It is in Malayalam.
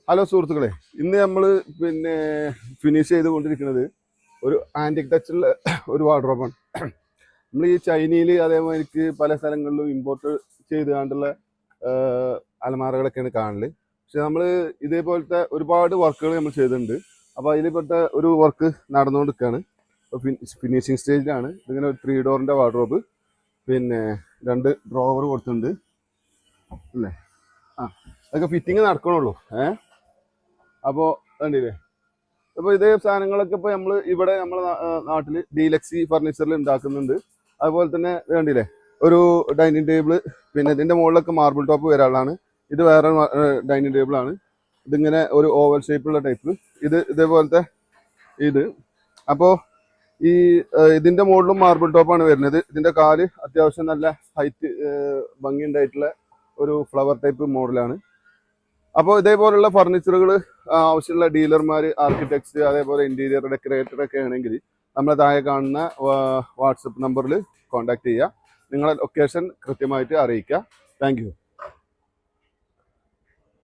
ഹലോ സുഹൃത്തുക്കളെ, ഇന്ന് നമ്മൾ ഫിനിഷ് ചെയ്തുകൊണ്ടിരിക്കുന്നത് ഒരു ആൻറ്റിക് ടച്ചുള്ള ഒരു വാർഡ്രോബാണ്. നമ്മൾ ഈ ചൈനയിൽ അതേമാതിരിക്ക് പല സ്ഥലങ്ങളിലും ഇമ്പോർട്ട് ചെയ്ത് കണ്ടുള്ള അലമാരകളൊക്കെയാണ് കാണല്. പക്ഷെ നമ്മൾ ഇതേപോലത്തെ ഒരുപാട് വർക്കുകൾ നമ്മൾ ചെയ്തിട്ടുണ്ട്. അപ്പോൾ അതിൽപ്പെട്ട ഒരു വർക്ക് നടന്നുകൊണ്ടിരിക്കുകയാണ്. ഫിനിഷിങ് സ്റ്റേജിലാണ്. ഇതിങ്ങനെ ഒരു 3 ഡോറിൻ്റെ വാർഡ്രോബ്, 2 ഡ്രോവർ കൊടുത്തിട്ടുണ്ട് അല്ലേ. അതൊക്കെ ഫിറ്റിങ് നടക്കണുള്ളൂ. അപ്പോൾ കണ്ടില്ലേ, അപ്പോൾ ഇതേ സാധനങ്ങളൊക്കെ ഇപ്പോൾ നമ്മൾ ഇവിടെ നമ്മളെ നാട്ടിൽ ഡീലക്സി ഫർണിച്ചറിൽ ഉണ്ടാക്കുന്നുണ്ട്. അതുപോലെ തന്നെ കണ്ടില്ലേ, ഒരു ഡൈനിങ് ടേബിൾ, ഇതിൻ്റെ മുകളിലൊക്കെ മാർബിൾ ടോപ്പ് വരാനുള്ളതാണ്. ഇത് വേറെ ഡൈനിങ് ടേബിളാണ്. ഇതിങ്ങനെ ഒരു ഓവൽ ഷേപ്പുള്ള ടൈപ്പ്, ഇതേപോലത്തെ ഇത്. അപ്പോൾ ഇതിൻ്റെ മുകളിലും മാർബിൾ ടോപ്പാണ് വരുന്നത്. ഇതിൻ്റെ കാല് അത്യാവശ്യം നല്ല ഹൈറ്റ് ഭംഗി ഉണ്ടായിട്ടുള്ള ഒരു ഫ്ലവർ ടൈപ്പ് മോഡലാണ്. അപ്പോൾ ഇതേപോലുള്ള ഫർണിച്ചറുകൾ ആവശ്യമുള്ള ഡീലർമാർ, ആർക്കിടെക്ട്സ്, അതേപോലെ ഇൻറ്റീരിയർ ഡെക്കറേറ്റർ ഒക്കെ ആണെങ്കിൽ നമ്മളെ താഴെ കാണുന്ന വാട്സപ്പ് നമ്പറിൽ കോൺടാക്ട് ചെയ്യുക. നിങ്ങളെ ലൊക്കേഷൻ കൃത്യമായിട്ട് അറിയിക്കുക. Thank you.